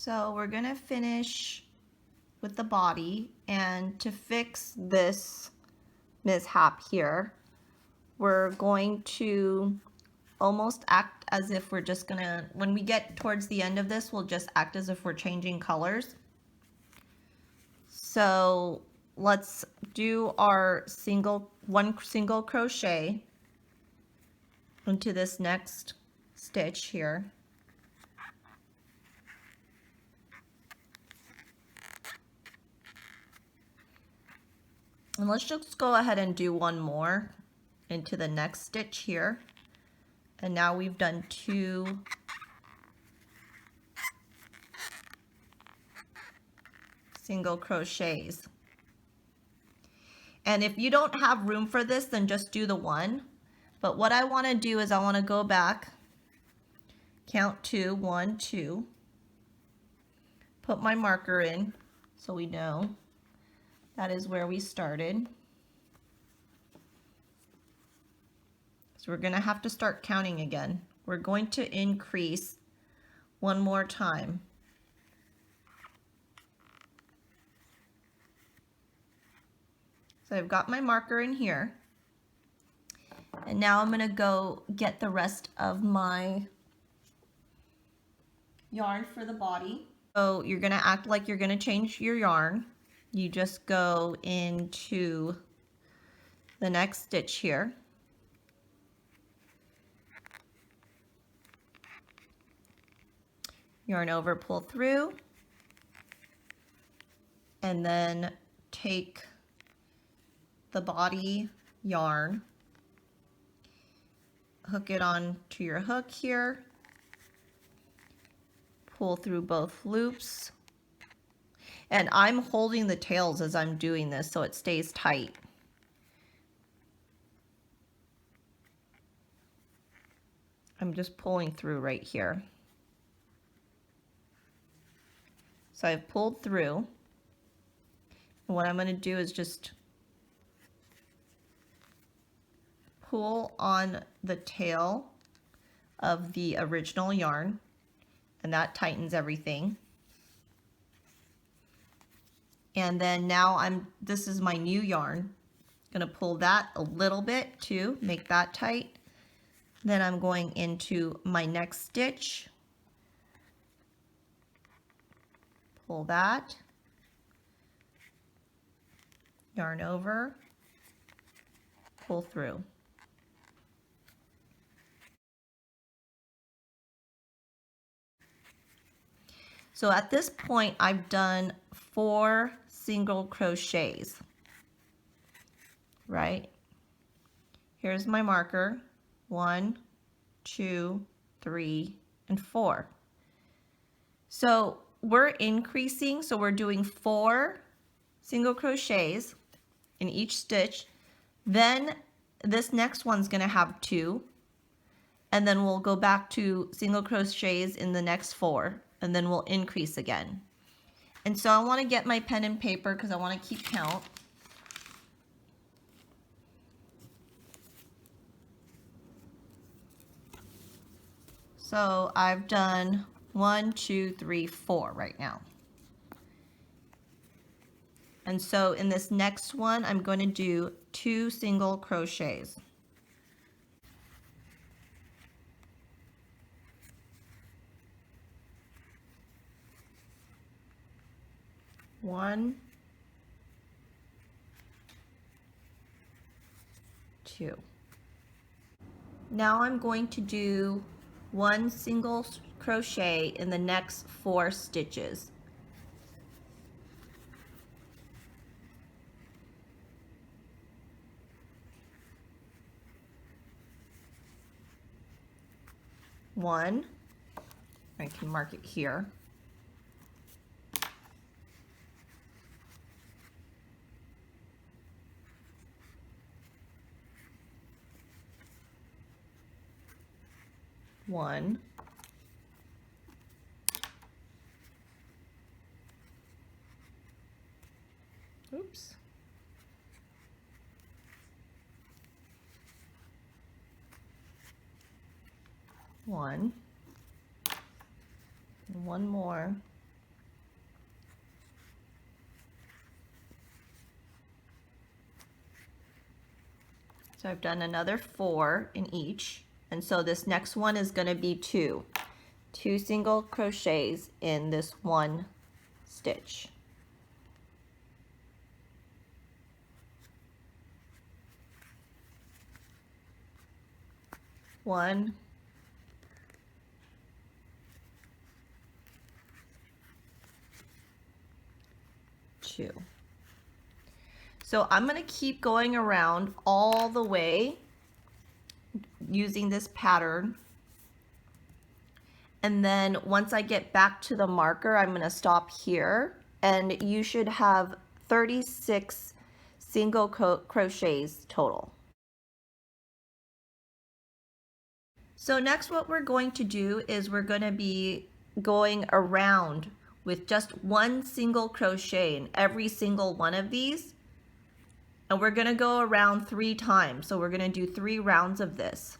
So we're gonna finish with the body, and to fix this mishap here, we're going to almost act as if we're just gonna, when we get towards the end of this, we'll just act as if we're changing colors. So let's do our one single crochet into this next stitch here. And let's just go ahead and do one more into the next stitch here. And now we've done 2 single crochets. And if you don't have room for this, then just do the one. But what I want to do is I want to go back, count 2, 1, 2, put my marker in so we know that is where we started. So we're going to have to start counting again. We're going to increase one more time. So I've got my marker in here. And now I'm going to go get the rest of my yarn for the body. So you're going to act like you're going to change your yarn. You just go into the next stitch here. Yarn over, pull through, and then take the body yarn, hook it on to your hook here, pull through both loops, and I'm holding the tails as I'm doing this so it stays tight. I'm just pulling through right here. So I've pulled through, and what I'm going to do is just pull on the tail of the original yarn, and that tightens everything. And then now this is my new yarn. I'm going to pull that a little bit to make that tight. Then I'm going into my next stitch. Pull that. Yarn over. Pull through. So at this point, I've done 4 single crochets, right? Here's my marker, 1, 2, 3, and 4. So we're increasing, so we're doing 4 single crochets in each stitch. Then this next one's gonna have 2, and then we'll go back to single crochets in the next 4, and then we'll increase again. And so I want to get my pen and paper because I want to keep count. So I've done 1, 2, 3, 4 right now. And so in this next one, I'm going to do 2 single crochets. One, 2. Now I'm going to do 1 single crochet in the next 4 stitches. One, I can mark it here. One, oops, one, and one more, So I've done another 4 in each, and so this next one is going to be two single crochets in this one stitch. One, two. So I'm going to keep going around all the way using this pattern. And then once I get back to the marker, I'm going to stop here, and you should have 36 single crochets total. So next what we're going to do is we're going to be going around with just one single crochet in every single one of these. And we're going to go around 3 times. So we're going to do 3 rounds of this.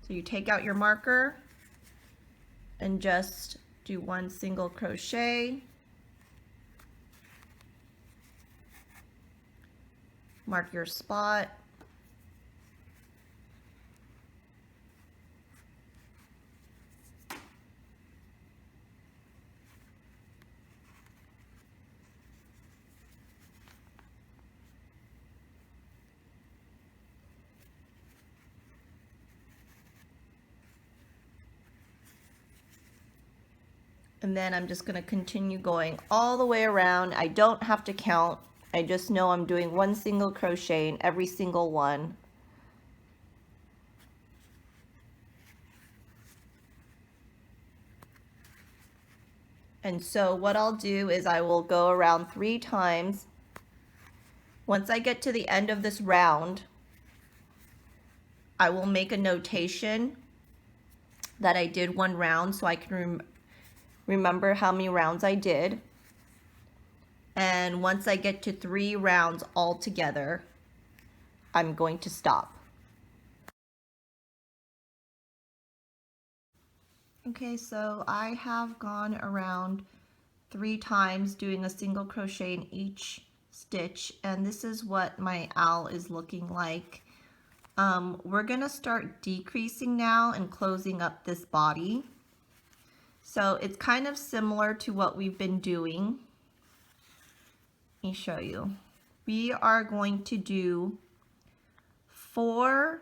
So you take out your marker and just do one single crochet. Mark your spot. And then I'm just going to continue going all the way around. I don't have to count. I just know I'm doing one single crochet in every single one. And so what I'll do is I will go around 3 times. Once I get to the end of this round, I will make a notation that I did 1 round so I can remember how many rounds I did. And once I get to 3 rounds all together, I'm going to stop. Okay, so I have gone around 3 times doing a single crochet in each stitch, and this is what my owl is looking like. We're gonna start decreasing now and closing up this body. So it's kind of similar to what we've been doing. Let me show you. We are going to do 4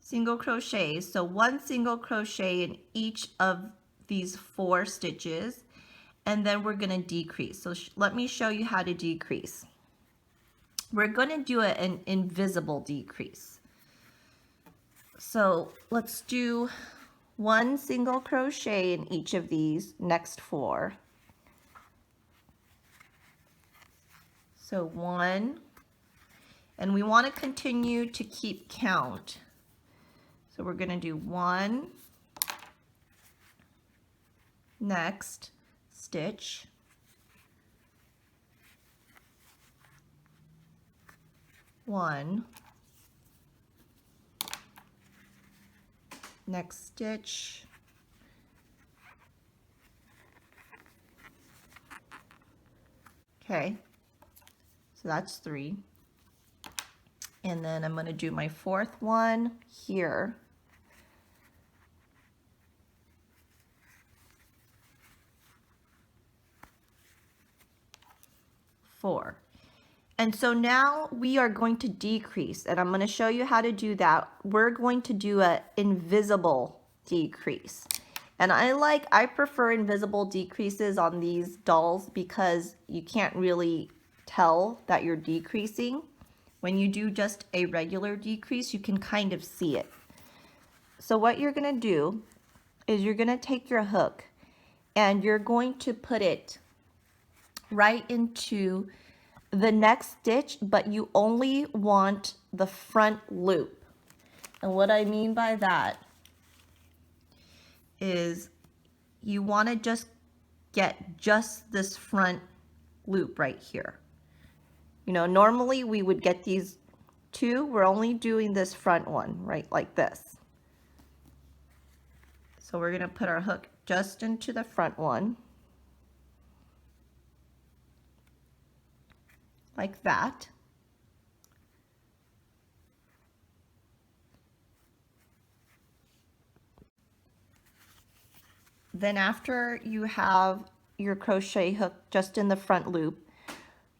single crochets, so 1 single crochet in each of these 4 stitches, and then we're going to decrease. So let me show you how to decrease. We're going to do an invisible decrease. So let's do 1 single crochet in each of these next 4. So 1, and we want to continue to keep count. So we're going to do 1, next stitch, 1, next stitch, okay, so that's 3, and then I'm going to do my 4th one here. Four. And so now we are going to decrease, and I'm going to show you how to do that. We're going to do an invisible decrease. And I prefer invisible decreases on these dolls because you can't really tell that you're decreasing. When you do just a regular decrease, you can kind of see it. So what you're going to do is you're going to take your hook and you're going to put it right into the next stitch, but you only want the front loop. And what I mean by that is you want to just get just this front loop right here. You know, normally we would get these 2. We're only doing this front one, right, like this. So we're going to put our hook just into the front one, like that. Then after you have your crochet hook just in the front loop,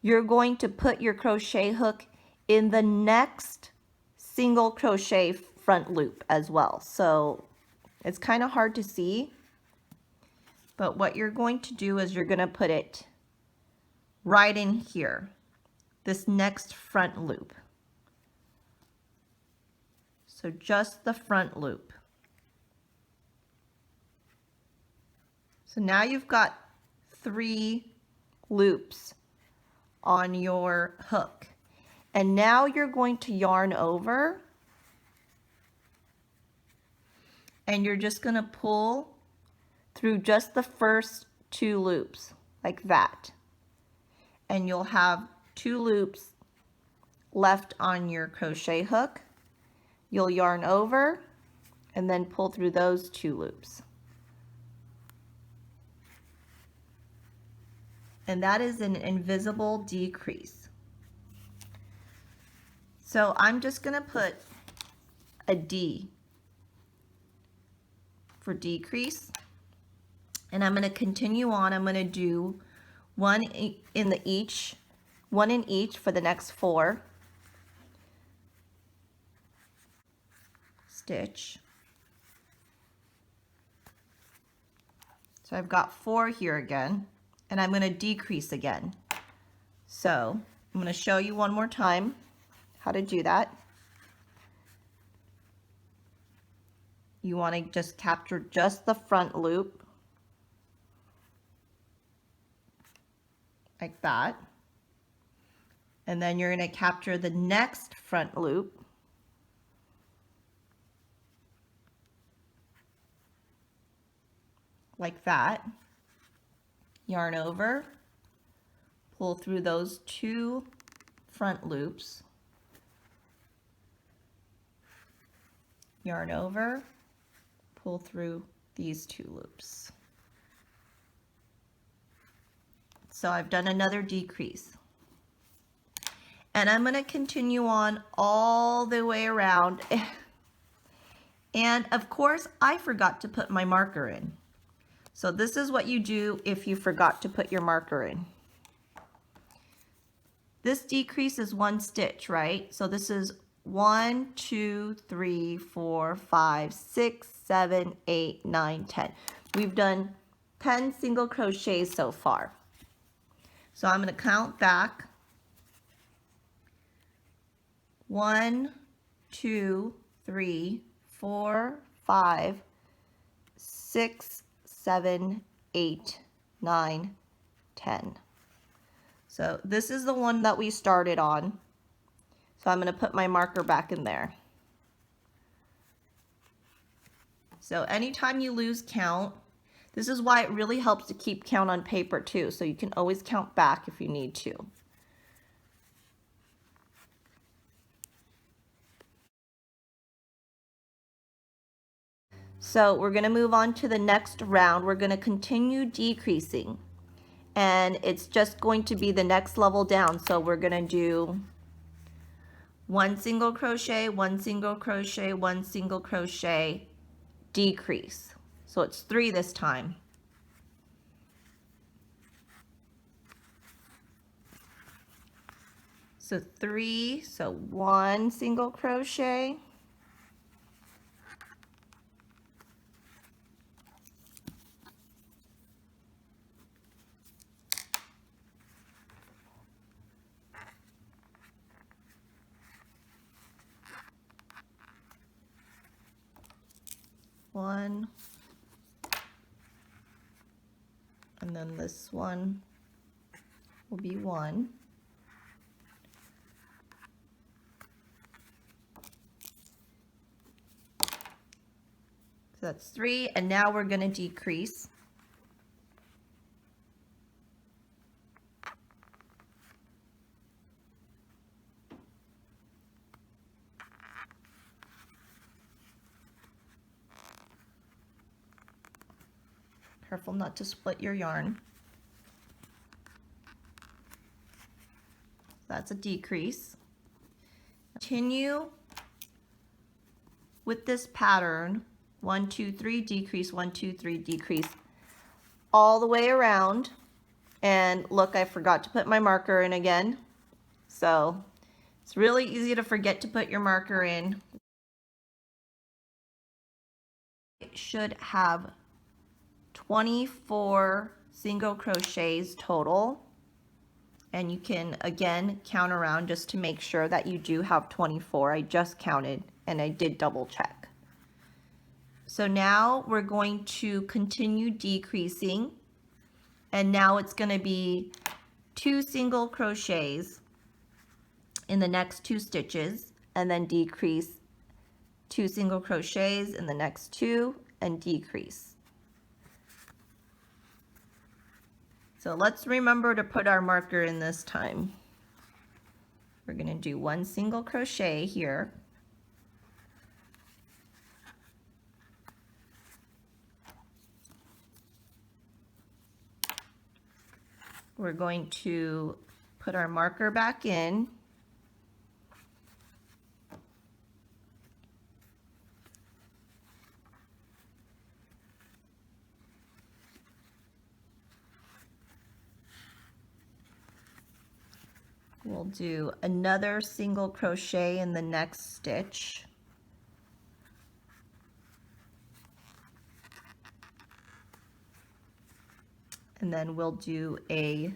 you're going to put your crochet hook in the next single crochet front loop as well. So it's kind of hard to see, but what you're going to do is you're going to put it right in here, this next front loop. So just the front loop. So now you've got 3 loops on your hook. And now you're going to yarn over, and you're just going to pull through just the first 2 loops like that. And you'll have 2 loops left on your crochet hook. You'll yarn over and then pull through those 2 loops. And that is an invisible decrease. So I'm just going to put a D for decrease, and I'm going to continue on. I'm going to do one in each for the next 4 stitch. So I've got 4 here again, and I'm going to decrease again. So I'm going to show you one more time how to do that. You want to just capture just the front loop like that, and then you're going to capture the next front loop like that, yarn over, pull through those 2 front loops, yarn over, pull through these 2 loops. So I've done another decrease. And I'm going to continue on all the way around. And of course, I forgot to put my marker in. So this is what you do if you forgot to put your marker in. This decrease is 1 stitch, right? So this is 1, 2, 3, 4, 5, 6, 7, 8, 9, 10. We've done 10 single crochets so far. So I'm going to count back. 1, 2, 3, 4, 5, 6, 7, 8, 9, 10. So this is the one that we started on. So I'm going to put my marker back in there. So anytime you lose count, this is why it really helps to keep count on paper too. So you can always count back if you need to. So we're going to move on to the next round. We're going to continue decreasing, and it's just going to be the next level down. So we're going to do 1 single crochet, 1 single crochet, 1 single crochet, decrease. So it's 3 this time. So 3, so 1 single crochet, one, and then this one will be 1. So that's 3, and now we're going to decrease. Careful not to split your yarn. That's that's a decrease. Continue with this pattern, 1, 2, 3, decrease, 1, 2, 3, decrease, all the way around. And look, I forgot to put my marker in again. So it's really easy to forget to put your marker in. It should have 24 single crochets total. And you can again count around just to make sure that you do have 24. I just counted and I did double check. So now we're going to continue decreasing, and now it's going to be 2 single crochets in the next 2 stitches, and then decrease, 2 single crochets in the next 2, and decrease. So let's remember to put our marker in this time. We're going to do 1 single crochet here. We're going to put our marker back in. We'll do another single crochet in the next stitch. And then we'll do a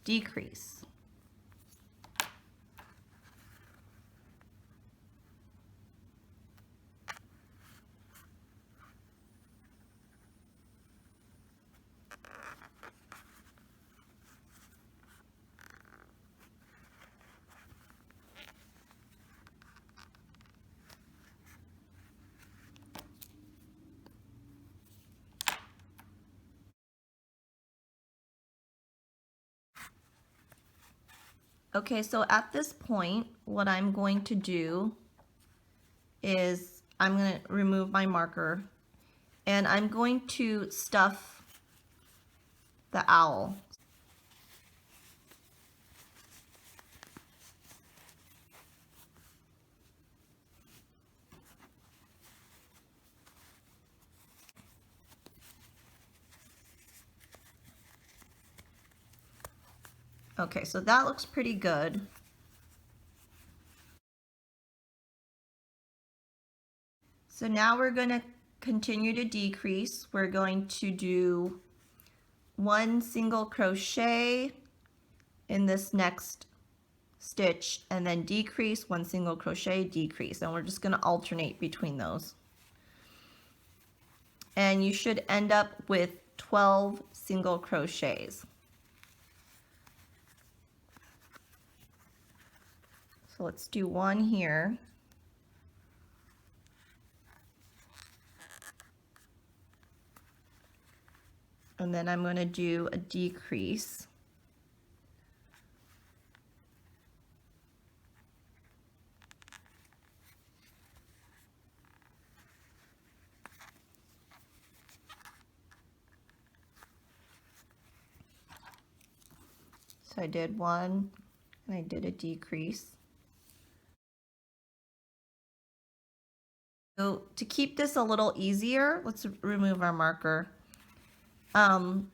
decrease. Okay, so at this point, what I'm going to do is I'm going to remove my marker and I'm going to stuff the owl. Okay, so that looks pretty good. So now we're going to continue to decrease. We're going to do 1 single crochet in this next stitch and then decrease, 1 single crochet, decrease, and we're just going to alternate between those. And you should end up with 12 single crochets. So let's do 1 here. And then I'm going to do a decrease. So I did 1 and I did a decrease. So to keep this a little easier, let's remove our marker. I'm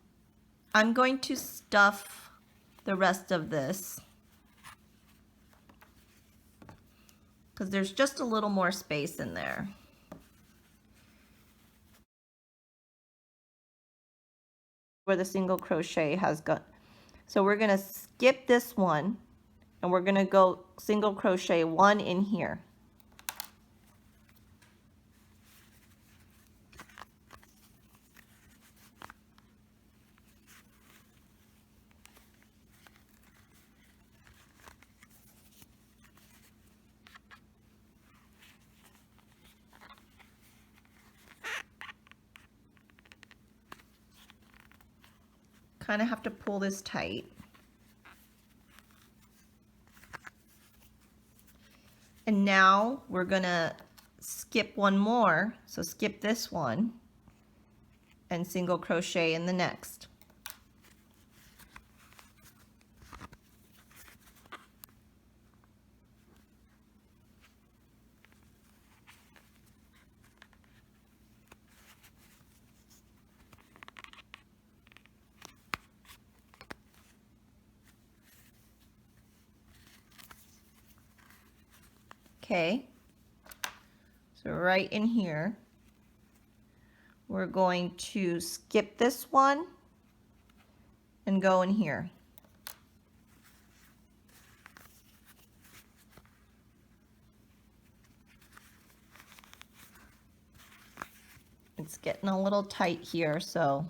going to stuff the rest of this because there's just a little more space in there. Where the single crochet has gone. So we're going to skip this one and we're going to go single crochet 1 in here. Kind of have to pull this tight. And now we're gonna skip 1 more. So skip this one and single crochet in the next. Okay, so right in here, we're going to skip this one and go in here. It's getting a little tight here, so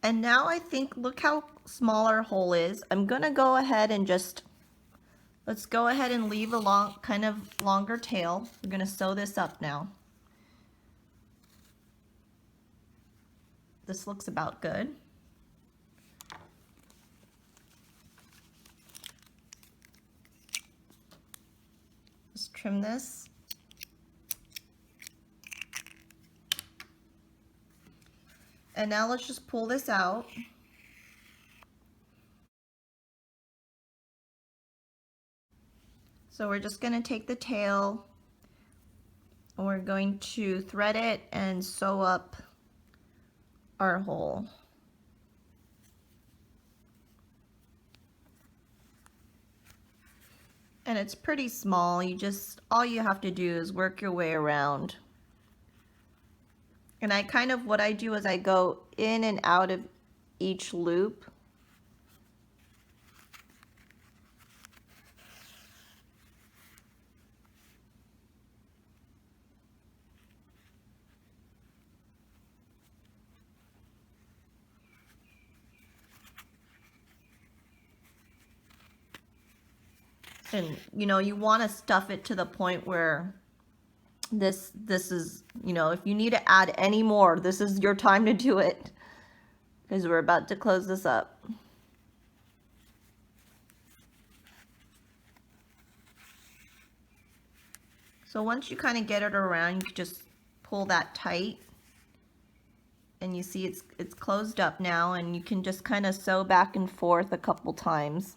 and now I think, look how small our hole is. I'm gonna go ahead and just, let's go ahead and leave a kind of longer tail. We're gonna sew this up now. This looks about good. Just trim this. And now let's just pull this out. So we're just going to take the tail and we're going to thread it and sew up our hole. And it's pretty small. All you have to do is work your way around. And what I do is I go in and out of each loop. And you want to stuff it to the point where this is, if you need to add any more, this is your time to do it, because we're about to close this up. So once you kind of get it around, you can just pull that tight, and you see it's closed up now, and you can just kind of sew back and forth a couple times.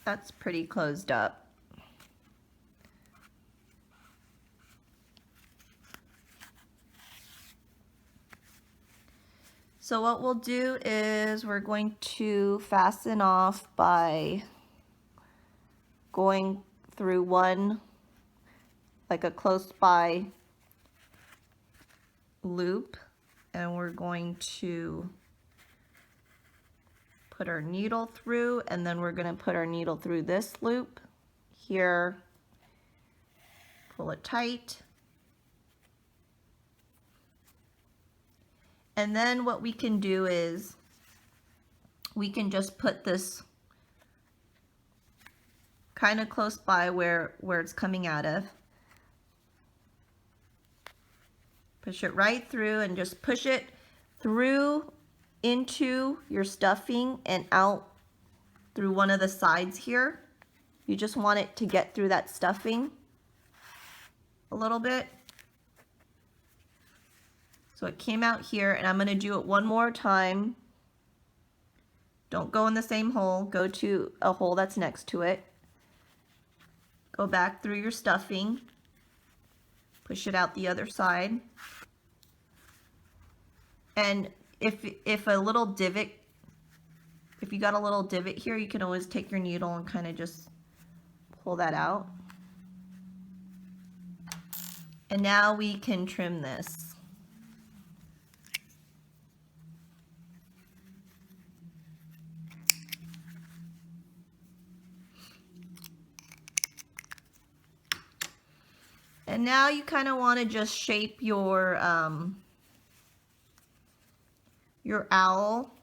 That's pretty closed up. So what we'll do is we're going to fasten off by going through one, like a close by loop, and we're going to put our needle through, and then we're going to put our needle through this loop here, pull it tight. And then what we can do is we can just put this kind of close by where it's coming out of. Push it right through and just push it through into your stuffing and out through one of the sides here. You just want it to get through that stuffing a little bit. So it came out here, and I'm going to do it one more time. Don't go in the same hole. Go to a hole that's next to it. Go back through your stuffing. Push it out the other side. And if a little divot, if you got a little divot here, you can always take your needle and kind of just pull that out. And now we can trim this. And now you kind of want to just shape your owl.